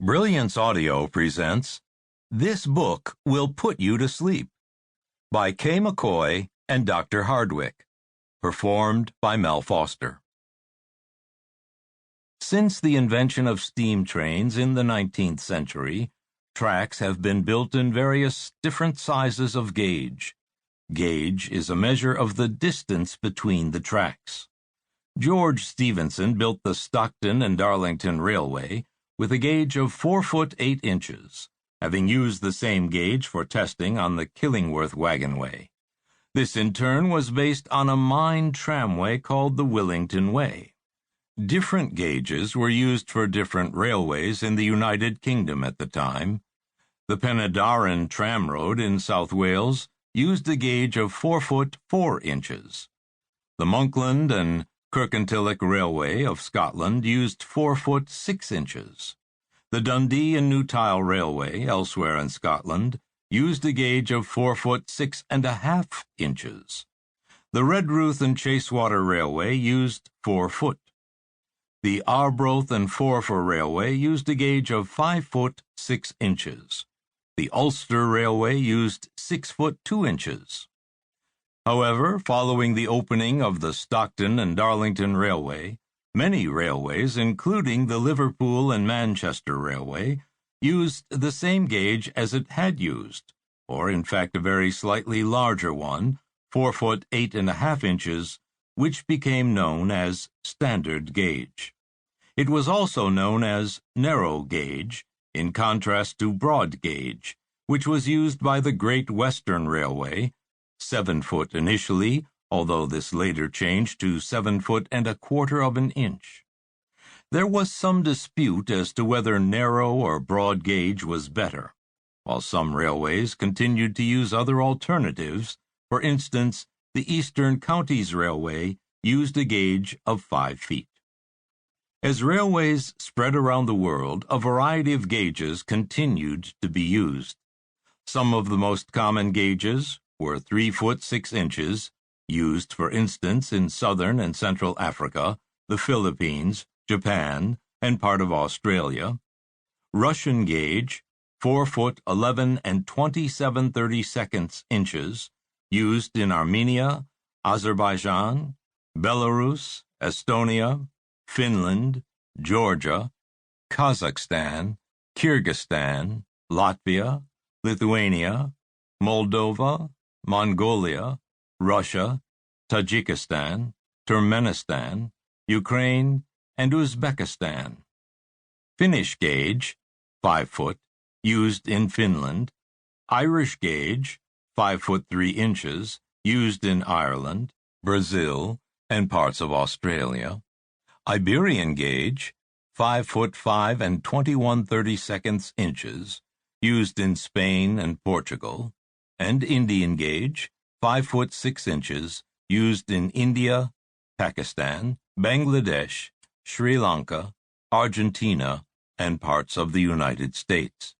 Brilliance Audio presents This Book Will Put You to Sleep by Kay McCoy and Dr. Hardwick, performed by Mel Foster. Since the invention of steam trains in the 19th century, tracks have been built in various different sizes of gauge. Gauge is a measure of the distance between the tracks. George Stephenson built the Stockton and Darlington Railway with a gauge of 4 foot 8 inches, having used the same gauge for testing on the Killingworth Wagonway. This in turn was based on a mine tramway called the Willington Way. Different gauges were used for different railways in the United Kingdom at the time. The Penydarren Tramroad in South Wales used a gauge of 4 foot 4 inches. The Monkland and Kirkintilloch Railway of Scotland used 4 foot 6 inches. The Dundee and Newtile Railway, elsewhere in Scotland, used a gauge of 4 foot 6.5 inches. The Redruth and Chasewater Railway used 4 foot. The Arbroath and Forfar Railway used a gauge of 5 foot 6 inches. The Ulster Railway used 6 foot 2 inches. However, following the opening of the Stockton and Darlington Railway, many railways, including the Liverpool and Manchester Railway, used the same gauge as it had used, or in fact a very slightly larger one, 4 foot 8.5 inches, which became known as standard gauge. It was also known as narrow gauge, in contrast to broad gauge, which was used by the Great Western Railway, 7 foot initially, although this later changed to 7 foot and a quarter of an inch. There was some dispute as to whether narrow or broad gauge was better, while some railways continued to use other alternatives. For instance, the Eastern Counties Railway used a gauge of 5 feet. As railways spread around the world, a variety of gauges continued to be used. Some of the most common gauges were 3 foot 6 inches, used, for instance, in southern and central Africa, the Philippines, Japan, and part of Australia. Russian gauge, 4 foot 11 and 27/32 inches, used in Armenia, Azerbaijan, Belarus, Estonia, Finland, Georgia, Kazakhstan, Kyrgyzstan, Latvia, Lithuania, Moldova, Mongolia, Russia, Tajikistan, Turkmenistan, Ukraine, and Uzbekistan. Finnish gauge, 5 foot, used in Finland. Irish gauge, 5 foot 3 inches, used in Ireland, Brazil, and parts of Australia. Iberian gauge, 5 foot 5 and 21/32 inches, used in Spain and Portugal, and Indian gauge, 5 foot 6 inches, used in India, Pakistan, Bangladesh, Sri Lanka, Argentina, and parts of the United States.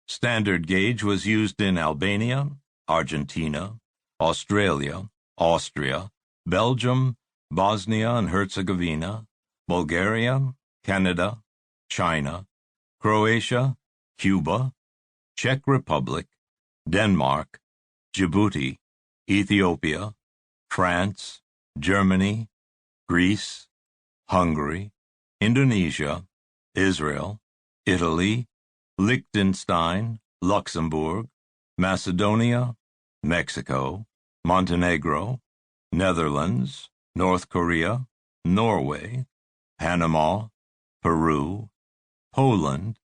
Standard gauge was used in Albania, Argentina, Australia, Austria, Belgium, Bosnia and Herzegovina, Bulgaria, Canada, China, Croatia, Cuba, Czech Republic, Denmark, Djibouti, Ethiopia, France, Germany, Greece, Hungary, Indonesia, Israel, Italy, Liechtenstein, Luxembourg, Macedonia, Mexico, Montenegro, Netherlands, North Korea, Norway, Panama, Peru, Poland,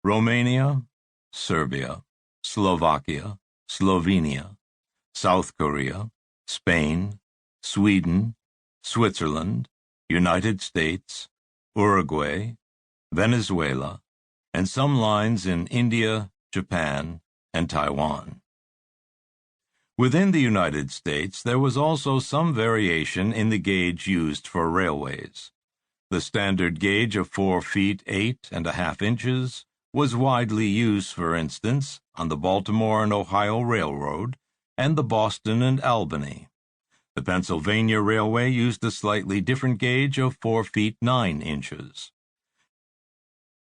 Romania, Serbia, Slovakia, Slovenia, South Korea, Spain, Sweden, Switzerland, United States, Uruguay, Venezuela, and some lines in India, Japan, and Taiwan. Within the United States, there was also some variation in the gauge used for railways. The standard gauge of 4 feet 8.5 inches was widely used, for instance, on the Baltimore and Ohio Railroad and the Boston and Albany. The Pennsylvania Railway used a slightly different gauge of 4 feet 9 inches.